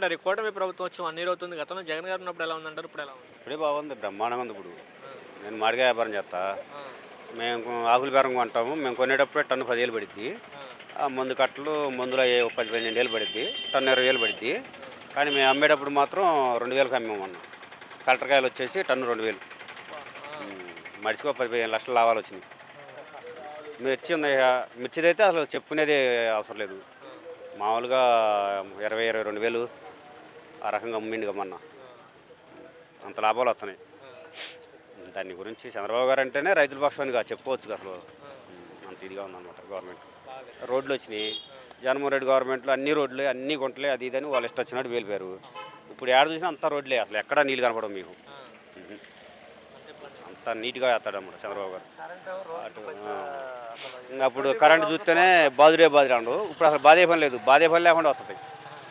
ఉందంటారు? ఈ కూటమి ప్రభుత్వం వచ్చి 1 ఇయర్ అవుతుంది. గతంలో జగన్ గారు ఉన్నప్పుడు ఎలా ఉందంటారు? ఇప్పుడు ఎలా ఉంది? ఇప్పుడే బాగుంది, బ్రహ్మాండంగా ఉంది. ఇప్పుడు నేను మామిడికాయ వ్యాపారం చేస్తా. ఆ, మేము ఆకుల బేరం కొంటాము. మేము కొనేటప్పుడే టన్ను 10,000 పడిద్ది. ఆ, ఆ మందు కట్టలు మందులో 10-12 పడిద్ది, టన్ను 20,000 పడిద్ది. కానీ మేము అమ్మేటప్పుడు మాత్రం 2,000కి అమ్మేమన్నాం. కలెక్టర్కాయలు వచ్చేసి టన్ను 2,000. ఆ, మడిచికో 15 లక్షల లాభాలు వచ్చినాయి. మిర్చి ఉంది, మిర్చిదైతే అసలు చెప్పుకునేది అవసరం లేదు. మామూలుగా 20-22 వేలు ఆ రకంగా అమ్మిండుగా మొన్న. అంత లాభాలు వస్తున్నాయి. దాని గురించి చంద్రబాబు గారు అంటేనే రైతుల పక్షానిగా చెప్పుకోవచ్చు. అసలు అంత ఇదిగా ఉందన్నమాట గవర్నమెంట్. రోడ్లు వచ్చినాయి. జగన్మోహన్ రెడ్డి గవర్నమెంట్లో అన్ని రోడ్లు అన్ని గుంటలే అది ఇదని వాళ్ళు ఇష్టం వచ్చినట్టు వెళ్ళిపోయారు. ఇప్పుడు ఏడ చూసినా అంతా రోడ్లే, అసలు ఎక్కడా నీళ్ళు కనపడవు మీకు. అంత నీట్గా వేస్తాడన్నమాట చంద్రబాబు గారు. అప్పుడు కరెంటు చూస్తేనే బాదురే అండు. ఇప్పుడు అసలు బాధే పని లేదు, బాధే పని లేకుండా వస్తుంది.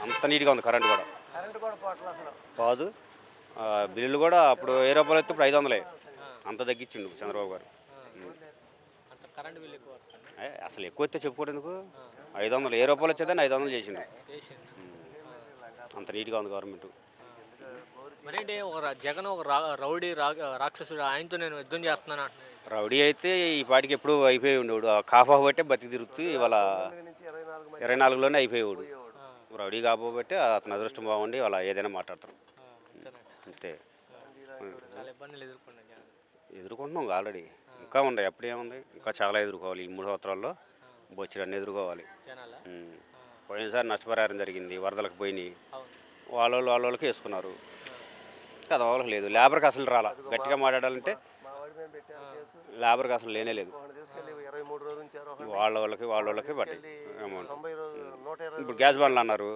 అంత నీట్గా ఉంది కరెంటు కూడా. కాదు, బిల్లులు కూడా అప్పుడు 1000 రూపాయలు అయితే ఇప్పుడు 500. అంత తగ్గించిండు చంద్రబాబు గారు. అసలు ఎక్కువ అయితే చెప్పుకోవడం ఎందుకు? 500, 1000 రూపాయలు వచ్చేదాన్ని 500 చేసిండు. అంత నీట్గా ఉంది గవర్నమెంట్. మరేంటి జగన్ ఒక రౌడీ రాక్షసుడు, ఆయనతో నేను యుద్ధం చేస్తున్నాను అంటున్నాడు. రౌడీ అయితే ఈ పాటికి ఎప్పుడు అయిపోయి ఉండేవాడు. ఆ కాఫ్ బట్టే బతికి తిరుగుతూ ఇవాళ 24లోనే అయిపోయేవాడు. రౌడీ కాబోబట్టే అతని అదృష్టం బాగుండి వాళ్ళ ఏదైనా మాట్లాడతారు అంతే. చాలా ఇబ్బందులు ఎదుర్కొన్నాను. ఎదుర్కొంటున్నాం ఆల్రెడీ, ఇంకా ఉన్నాయి. అప్పుడేముంది, ఇంకా చాలా ఎదుర్కోవాలి. ఈ 3 సంవత్సరాల్లో బొచ్చిరన్నీ ఎదుర్కోవాలి. పోయినసారి నష్టపరిహారం జరిగింది, వరదలకు పోయినాయి. వాళ్ళకి వేసుకున్నారు కదా, వాళ్ళకి లేదు. లేబర్కి అసలు రాలా. గట్టిగా మాట్లాడాలంటే లేబర్కి అసలు లేనే లేదు. వాళ్ళకి పడ్డాయి అమౌంట్. ఇప్పుడు గ్యాస్ బండ్లు అన్నారు,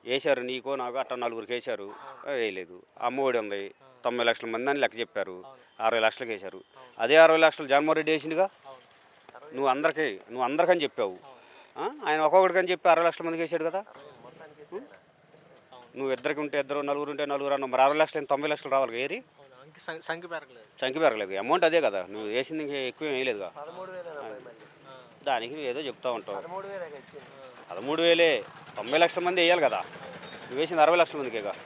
వేశారు. నీకో నాకు అట్ట 4గురికి వేశారు, వేయలేదు. అమ్మఒడి ఉంది, 90 లక్షల మంది అని లెక్క చెప్పారు, 60 లక్షలకు వేశారు. అదే 60 లక్షలు జగన్మోహన్ రెడ్డి వేసిండుగా. నువ్వు అందరికని చెప్పావు. ఆయన ఒక్కొక్కడికని చెప్పి 60 లక్షల మందికి వేసాడు కదా. నువ్వు ఇద్దరికి ఉంటే ఇద్దరు, నలుగురు ఉంటే నలుగురు అన్నావు. మరి 60 లక్షలు 90 లక్షలు రావాలి ఏరి. సంఖ్య పెరగలేదు, అమౌంట్ అదే కదా. నువ్వు వేసింది ఎక్కువ వేయలేదుగా. దానికి నువ్వు ఏదో చెప్తా ఉంటావు. 13,000 90 లక్షల మంది వేయాలి కదా, నువ్వు వేసింది 60 లక్షల మందికేగా.